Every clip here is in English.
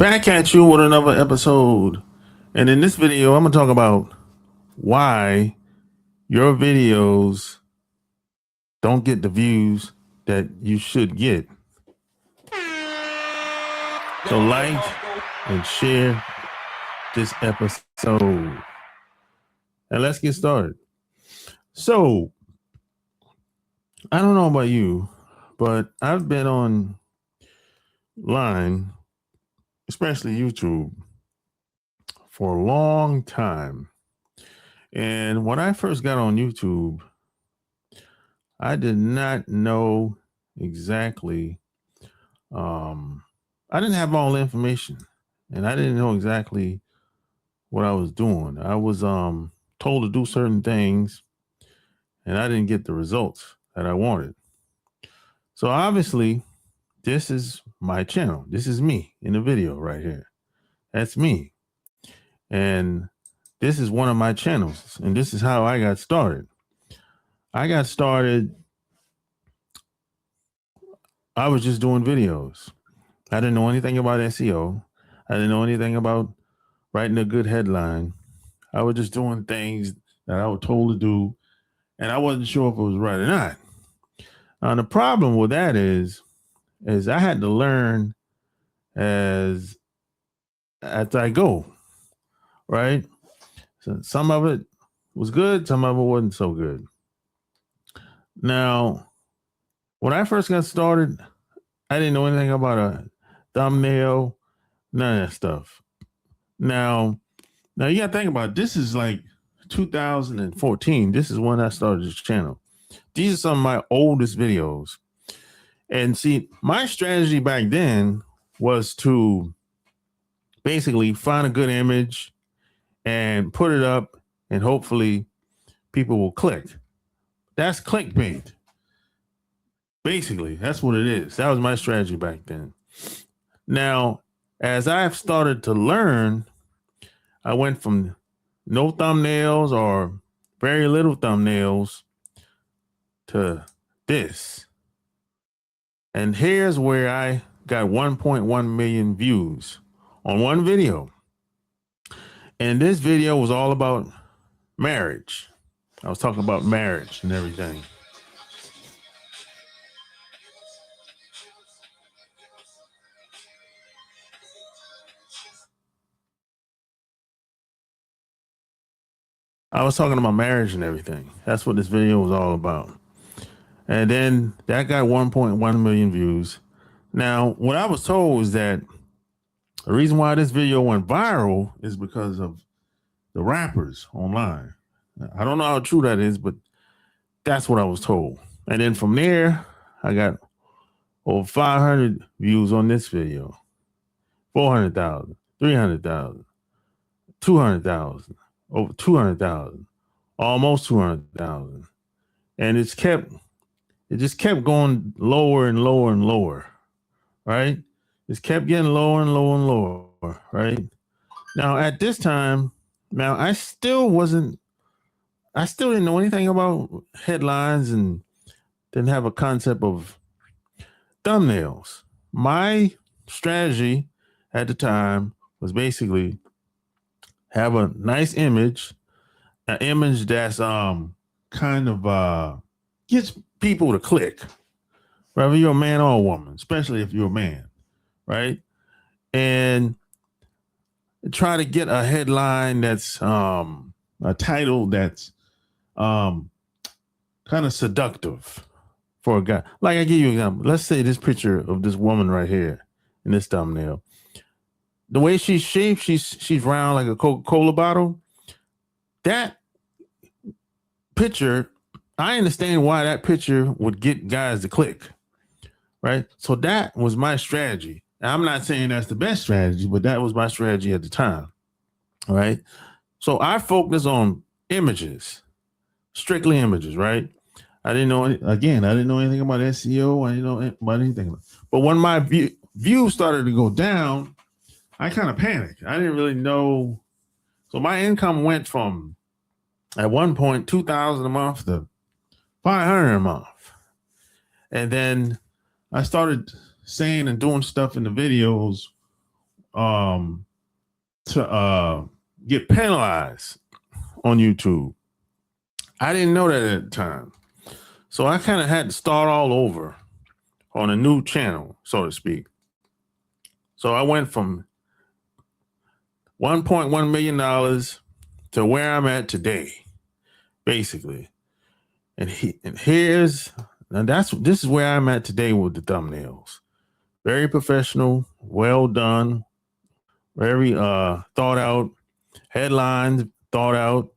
Back at you with another episode. And in this video, I'm going to talk about why your videos don't get the views that you should get. So like and share this episode. And let's get started. So, I don't know about you, but I've been online, especially YouTube, for a long time. And when I first got on YouTube, I did not know exactly, I didn't have all the information, and I didn't know exactly what I was doing. I was told to do certain things, and I didn't get the results that I wanted. So obviously, this is my channel. This is me in the video right here. That's me. And this is one of my channels, and this is how I got started. I was just doing videos. I didn't know anything about SEO. I didn't know anything about writing a good headline. I was just doing things that I was told to do, and I wasn't sure if it was right or not. The problem with that is I had to learn as I go, right? So some of it was good, some of it wasn't so good. Now, when I first got started, I didn't know anything about a thumbnail, none of that stuff. Now you got to think about it. This is like 2014. This is when I started this channel. These are some of my oldest videos. And see, my strategy back then was to basically find a good image and put it up, and hopefully people will click. That's clickbait. Basically, that's what it is. That was my strategy back then. Now, as I've started to learn, I went from no thumbnails or very little thumbnails to this. And here's where I got 1.1 million views on one video. And this video was all about marriage. I was talking about marriage and everything. I was talking about marriage and everything. That's what this video was all about. And then that got 1.1 million views. Now, what I was told was that the reason why this video went viral is because of the rappers online. I don't know how true that is, but that's what I was told. And then from there, I got over 500 views on this video. 400,000, 300,000, 200,000, over 200,000, almost 200,000. And it just kept going lower and lower and lower, right? It kept getting lower and lower and lower, right? Now, at this time, I still didn't know anything about headlines and didn't have a concept of thumbnails. My strategy at the time was basically have a nice image, an image that's kind of gets people to click, whether you're a man or a woman, especially if you're a man, right? And try to get a headline that's a title that's kind of seductive for a guy. Like, I give you an example. Let's say this picture of this woman right here in this thumbnail. The way she's shaped, she's round like a Coca-Cola bottle. That picture, I understand why that picture would get guys to click, right? So that was my strategy. Now, I'm not saying that's the best strategy, but that was my strategy at the time, all right? So I focused on images, strictly images, right? I didn't know anything about SEO. I didn't know about anything. But when my views started to go down, I kind of panicked. I didn't really know. So my income went from, at one point, $2,000 a month to $500 a month. And then I started saying and doing stuff in the videos to get penalized on YouTube. I didn't know that at the time. So I kind of had to start all over on a new channel, so to speak. So I went from $1.1 million to where I'm at today, basically. And this is where I'm at today with the thumbnails. Very professional, well done, very thought out, headlines thought out.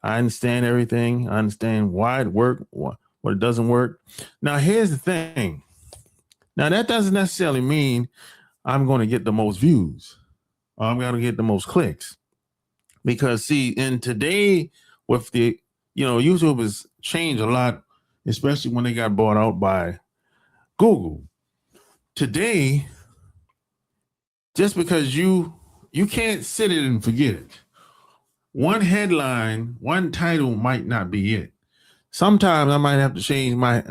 I understand everything. I understand why it worked, what it doesn't work. Now, here's the thing. Now, that doesn't necessarily mean I'm going to get the most views or I'm going to get the most clicks. Because, see, in today, with the, YouTube has changed a lot, especially when they got bought out by Google. Today, just because you can't sit it and forget it. One headline, one title might not be it. Sometimes I might have to change my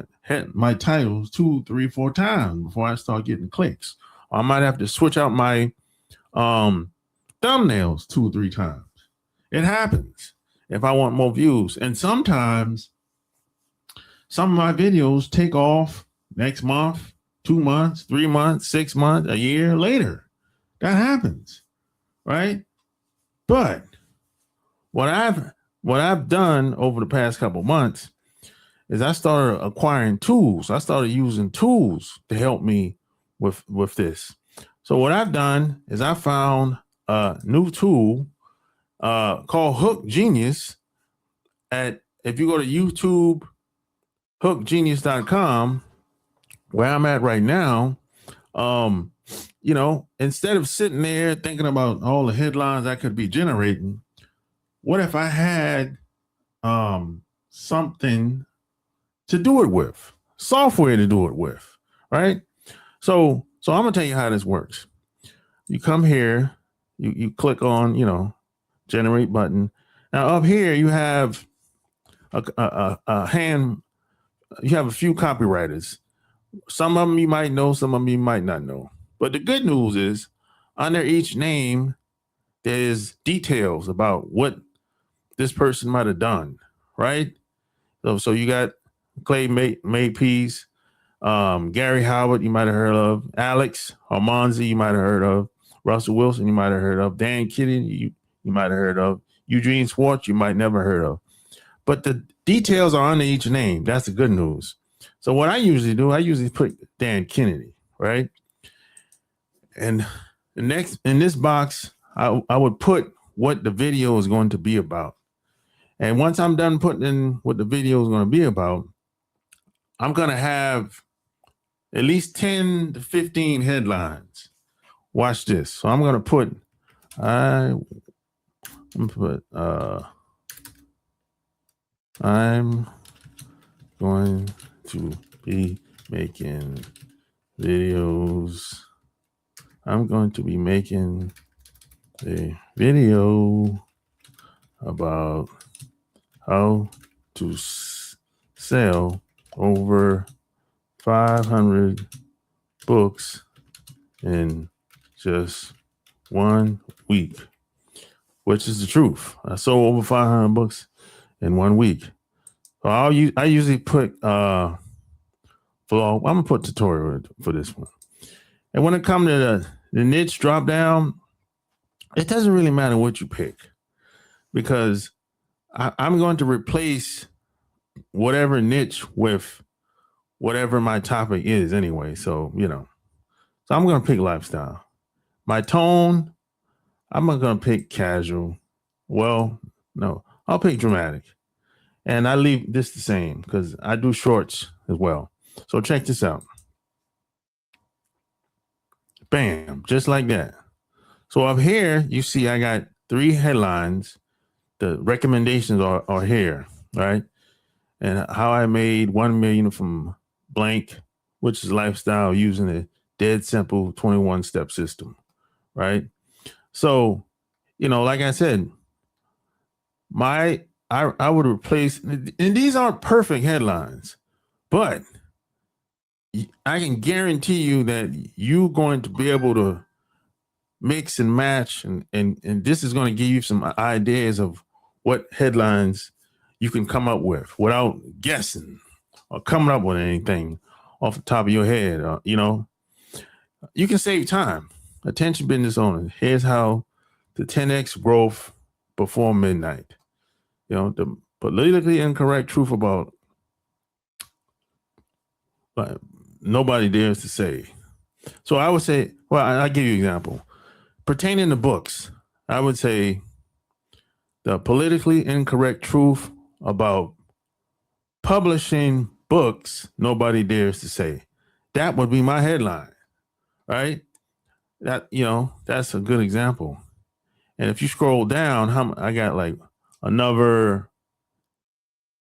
titles 2, 3, 4 times before I start getting clicks. Or I might have to switch out my thumbnails 2 or 3 times. It happens if I want more views. And sometimes some of my videos take off next month, 2 months, 3 months, 6 months, a year later. That happens, right? But what I've done over the past couple months is I started acquiring tools. I started using tools to help me with this. So what I've done is I found a new tool called Hook Genius. If you go to YouTube, hookgenius.com, where I'm at right now, instead of sitting there thinking about all the headlines I could be generating, what if I had something to do it with, software to do it with, right? So I'm gonna tell you how this works. You come here, you click on, generate button. Now up here you have a few copywriters. Some of them you might know, some of them you might not know. But the good news is under each name, there's details about what this person might have done, right? So you got Clay Mapeace, Gary Howard, you might have heard of, Alex Armanzi, you might have heard of, Russell Wilson, you might have heard of, Dan Kidden, you might have heard of, Eugene Schwartz, you might never heard of. But the details are under each name. That's the good news. So what I usually do, I usually put Dan Kennedy, right? And in this box, I would put what the video is going to be about. And once I'm done putting in what the video is going to be about, I'm going to have at least 10 to 15 headlines. Watch this. So I'm going to put, I'm going to be making videos. I'm going to be making a video about how to sell over 500 books in just 1 week, which is the truth. I sold over 500 books in 1 week. So I usually put I'm gonna put tutorial for this one. And when it comes to the niche drop down, it doesn't really matter what you pick, because I'm going to replace whatever niche with whatever my topic is anyway. So, so I'm going to pick lifestyle. My tone, I'm not going to pick casual. Well, no, I'll pick dramatic. And I leave this the same because I do shorts as well. So check this out. Bam, just like that. So up here, you see I got 3 headlines. The recommendations are here, right? And how I made 1 million from blank, which is lifestyle, using a dead simple 21-step system, right? So, like I said, I would replace, and these aren't perfect headlines, but I can guarantee you that you're going to be able to mix and match, and this is going to give you some ideas of what headlines you can come up with without guessing or coming up with anything off the top of your head. You can save time. Attention business owners, here's how the 10x growth before midnight. The politically incorrect truth about nobody dares to say. So I would say, well, I'll give you an example. Pertaining to books, I would say the politically incorrect truth about publishing books nobody dares to say. That would be my headline, right? That's a good example. And if you scroll down, I got like another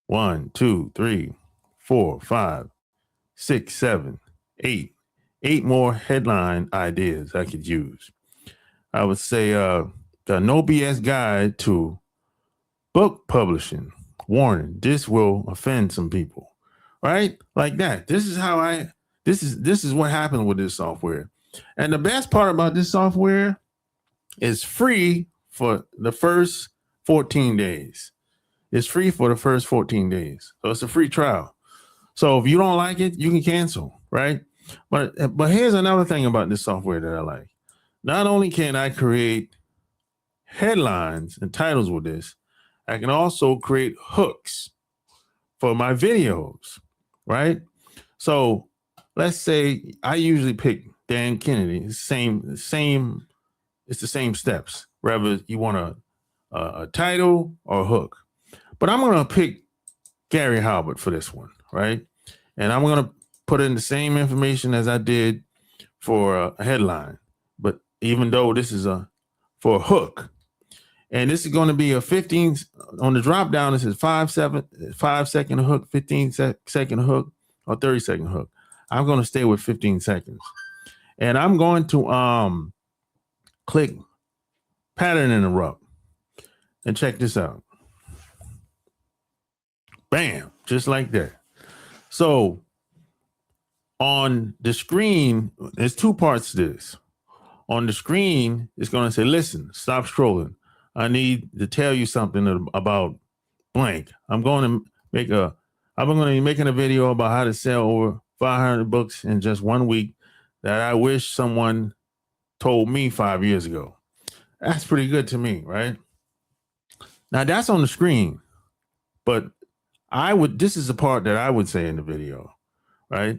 1, 2, 3, 4, 5, 6, 7, 8 more headline ideas I could use. I would say the No BS Guide to Book Publishing. Warning, this will offend some people, right? Like that. This is what happened with this software. And the best part about this software is free for the first 14 days. It's free for the first 14 days. So it's a free trial. So if you don't like it, you can cancel, right? But here's another thing about this software that I like. Not only can I create headlines and titles with this, I can also create hooks for my videos, right? So let's say I usually pick Dan Kennedy. It's the same steps, whether you want a title or a hook. But I'm going to pick Gary Halbert for this one, right? And I'm going to put in the same information as I did for a headline. But even though this is for a hook, and this is going to be a 15 on the drop down. This is 5 second hook, 15-second hook, or 30-second hook. I'm going to stay with 15 seconds, and I'm going to click pattern interrupt, and check this out. Bam, just like that. So on the screen, there's two parts to this. On the screen, it's going to say, "Listen, stop scrolling. I need to tell you something about blank. I'm going to be making a video about how to sell over 500 books in just 1 week that I wish someone told me 5 years ago." That's pretty good to me, right? Now that's on the screen, but this is the part that I would say in the video, right?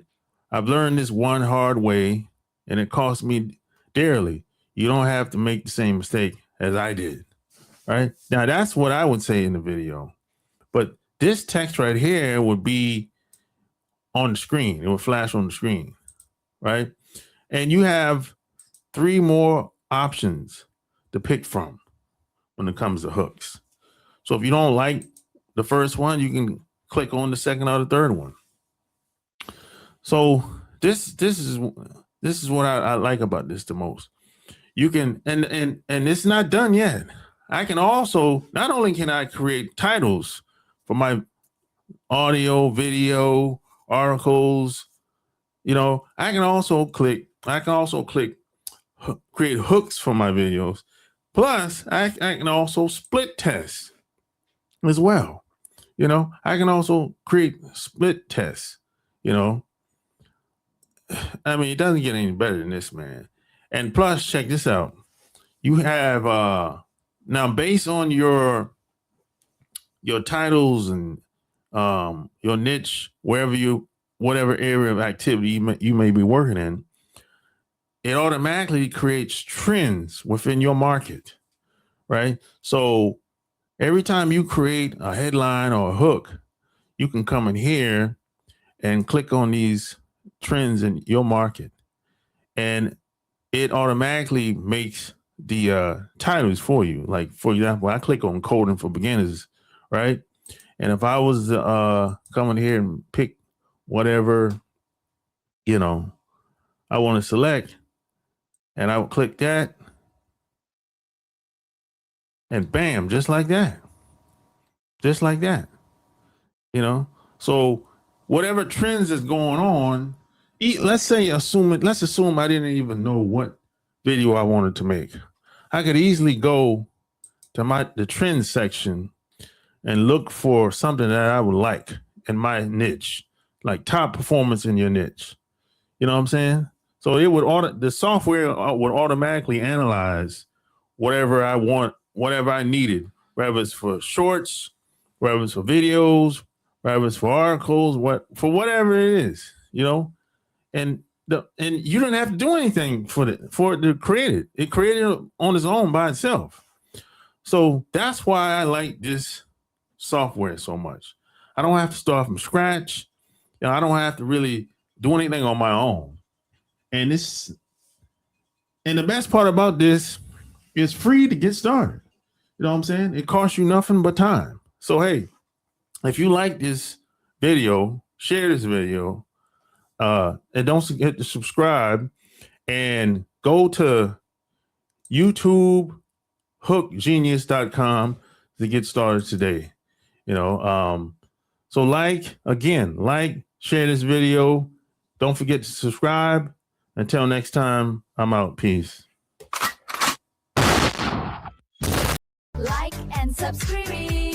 I've learned this one hard way and it cost me dearly. You don't have to make the same mistake as I did. Right now, that's what I would say in the video. But this text right here would be on the screen. It would flash on the screen, right? And you have 3 more options to pick from when it comes to hooks. So if you don't like the first one, you can click on the second or the third one. So this is what I like about this the most. You can and it's not done yet. I can also, not only can I create titles for my audio, video, articles, I can also click create hooks for my videos. Plus, I can also split test as well. I can also create split tests, I mean, it doesn't get any better than this, man. And plus, check this out. You have, now, based on your titles and your niche, whatever area of activity you may be working in, it automatically creates trends within your market, right? So every time you create a headline or a hook, you can come in here and click on these trends in your market, and it automatically makes the titles for you. Like, for example, I click on coding for beginners, right? And if I was coming here and pick whatever, I want to select, and I would click that, and bam, just like that. Just like that. So whatever trends is going on, let's assume I didn't even know what video I wanted to make. I could easily go to the trends section and look for something that I would like in my niche, like top performance in your niche. You know what I'm saying? So the software would automatically analyze whatever I want, whatever I needed, whether it's for shorts, whether it's for videos, whether it's for articles, for whatever it is, you know. And you don't have to do anything for it to create it. It created it on its own by itself. So that's why I like this software so much. I don't have to start from scratch. You know, I don't have to really do anything on my own. And the best part about this is free to get started. You know what I'm saying? It costs you nothing but time. So hey, if you like this video, share this video, and don't forget to subscribe and go to YouTubeHookGenius.com to get started today. You know, so like, share this video. Don't forget to subscribe. Until next time, I'm out. Peace. Like and subscribe.